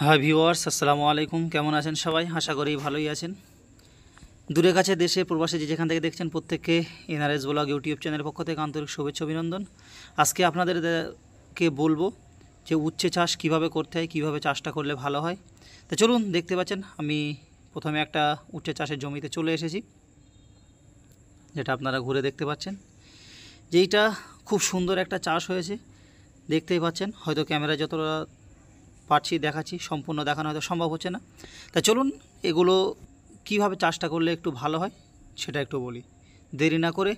Hi viewers, আসসালামু আলাইকুম। কেমন আছেন সবাই? আশা করি ভালোই আছেন। দূরে কাছে দেশে প্রবাসে যে যেখান থেকে দেখছেন প্রত্যেককে এনআরএস ব্লগ ইউটিউব চ্যানেলের পক্ষ থেকে আন্তরিক শুভেচ্ছা অভিনন্দন। আজকে আপনাদেরকে বলবো যে উচ্ছে চাষ কিভাবে করতে হয়, কিভাবে চাষটা করলে ভালো হয়। তো চলুন, দেখতে পাচ্ছেন আমি প্রথমে একটা উচ্ছে চাষের জমিতে চলে এসেছি, যেটা আপনারা ঘুরে দেখতে পাচ্ছেন। যেইটা খুব সুন্দর একটা চাষ হয়েছে, দেখতেই পাচ্ছেন। হয়তো ক্যামেরায় যতটা পারছি দেখাচ্ছি, সম্পূর্ণ দেখানো হয়তো সম্ভব হচ্ছে না। তা চলুন এগুলো কিভাবে চাষটা করলে একটু ভালো হয় সেটা একটু বলি। দেরি না করে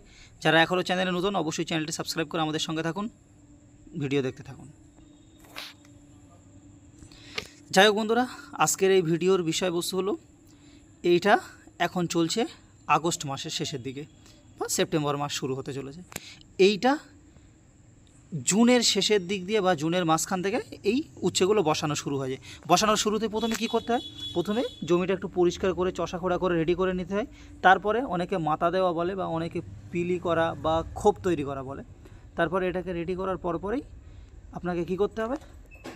যারা এখনও চ্যানেলে নতুন, অবশ্যই চ্যানেলটি সাবস্ক্রাইব করে আমাদের সঙ্গে থাকুন, ভিডিও দেখতে থাকুন। যাই হোক বন্ধুরা, আজকের এই ভিডিওর বিষয়বস্তু হলো এইটা এখন চলছে আগস্ট মাসের শেষের দিকে বা সেপ্টেম্বর মাস শুরু হতে চলেছে। এইটা জুনের শেষের দিক দিয়ে বা জুনের মাঝখান থেকে এই উচ্ছেগুলো বসানো শুরু হয়ে যায়। বসানোর শুরুতে প্রথমে কি করতে হয়? প্রথমে জমিটা একটু পরিষ্কার করে চষা খোঁড়া করে রেডি করে নিতে হয়। তারপরে অনেকে মাথা দেওয়া বলে বা অনেকে পিলি করা বা খোপ তৈরি করা বলে। তারপরে এটাকে রেডি করার পরপরেই আপনাকে কি করতে হবে,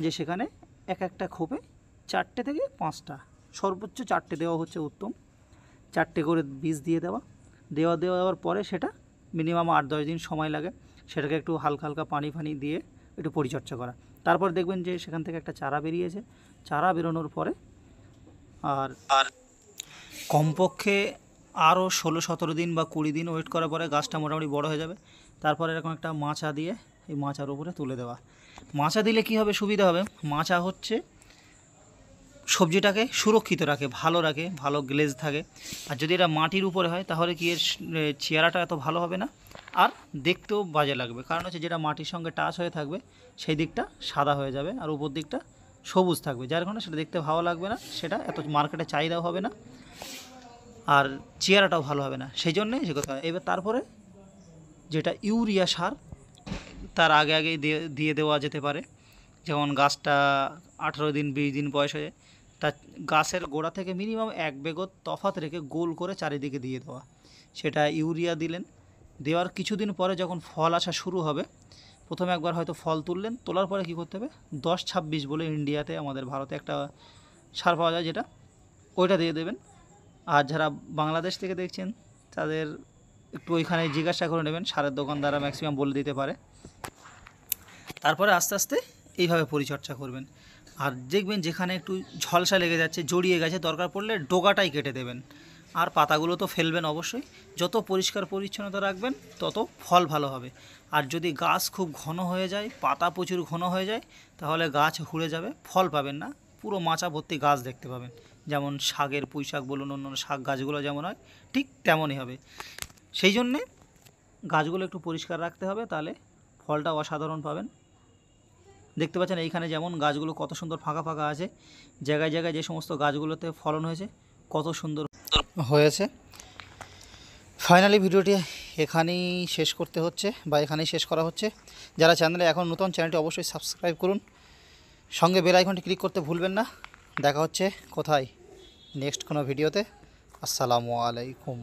যে সেখানে এক একটা খোপে 4টে থেকে 5টা, সর্বোচ্চ 4টে দেওয়া হচ্ছে উত্তম। 4টে করে বীজ দিয়ে দেওয়ার পরে সেটা মিনিমাম 8-10 দিন সময় লাগে। সেটাকে একটু হালকা হালকা পানি দিয়ে একটু পরিচর্যা করা। তারপর দেখবেন যে সেখান থেকে একটা চারা বেরিয়েছে। চারা বেরোনোর পরে আর কমপক্ষে আরও 16-17 দিন বা 20 দিন ওয়েট করার পরে গাছটা মোটামুটি বড় হয়ে যাবে। তারপরে এরকম একটা মাচা দিয়ে এই মাচার উপরে তুলে দেওয়া। মাচা দিলে কি হবে, সুবিধা হবে। মাচা হচ্ছে সবজিটাকে সুরক্ষিত রাখে, ভালো গ্লেজ থাকে। আর যদি এটা মাটির উপরে হয় তাহলে কি এর চেহারাটা এত ভালো হবে না, আর দেখতেও বাজে লাগবে। কারণ হচ্ছে যেটা মাটির সঙ্গে টাচ হয়ে থাকবে সেই দিকটা সাদা হয়ে যাবে আর উপর দিকটা সবুজ থাকবে, যার কারণে সেটা দেখতে ভালো লাগবে না, সেটা এত মার্কেটে চাহিদাও হবে না, আর চেহারাটাও ভালো হবে না। সেই জন্যে সে কথা। এবার তারপরে যেটা ইউরিয়া সার তার আগেই দিয়ে দেওয়া যেতে পারে। যেমন গাছটা 18 দিন 20 দিন বয়স হয়ে, তা গাছের গোড়া থেকে মিনিমাম 1 বেগত তফাত রেখে গোল করে চারিদিকে দিয়ে দেওয়া। সেটা ইউরিয়া দিলেন। দেওয়ার কিছুদিন পরে যখন ফল আসা শুরু হবে, প্রথমে একবার হয়তো ফল তুললেন, তোলার পরে কী করতে হবে, 10-26 বলে ইন্ডিয়াতে, আমাদের ভারতে একটা সার পাওয়া যায়, যেটা ওইটা দিয়ে দেবেন। আর যারা বাংলাদেশ থেকে দেখছেন তাদের একটু ওইখানে জিজ্ঞাসা করে নেবেন, সারের দোকানদাররা ম্যাক্সিমাম বলে দিতে পারে। তারপরে আস্তে আস্তে এইভাবে পরিচর্যা করবেন। আর দেখবেন যেখানে একটু ঝলসা লেগে যাচ্ছে, জড়িয়ে গেছে, দরকার পড়লে ডোগাটাই কেটে দেবেন। আর পাতাগুলো তো ফেলবেন অবশ্যই। যত পরিষ্কার পরিচ্ছন্নতা রাখবেন তত ফল ভালো হবে। আর যদি গাছ খুব ঘন হয়ে যায়, পাতা প্রচুর ঘন হয়ে যায়, তাহলে গাছ হুড়ে যাবে, ফল পাবেন না, পুরো মাচা ভর্তি গাছ দেখতে পাবেন। যেমন শাকের, পুঁই শাক বলুন, অন্য শাক গাছগুলো যেমন হয় ঠিক তেমনই হবে। সেই জন্যে গাছগুলো একটু পরিষ্কার রাখতে হবে, তাহলে ফলটা অসাধারণ পাবেন। দেখতে পাচ্ছেন এইখানে যেমন গাছগুলো কত সুন্দর ফাঁকা ফাঁকা আছে, জায়গায় জায়গায় যে সমস্ত গাছগুলোতে ফলন হয়েছে কত সুন্দর হয়েছে। ফাইনালি ভিডিওটি এখানেই শেষ করতে হচ্ছে বা এখানেই শেষ করা হচ্ছে। যারা চ্যানেলে এখন নতুন, চ্যানেলটি অবশ্যই সাবস্ক্রাইব করুন, সঙ্গে বেল আইকনটি ক্লিক করতে ভুলবেন না। দেখা হচ্ছে কোথায়, নেক্সট কোনো ভিডিওতে। আসসালামু আলাইকুম।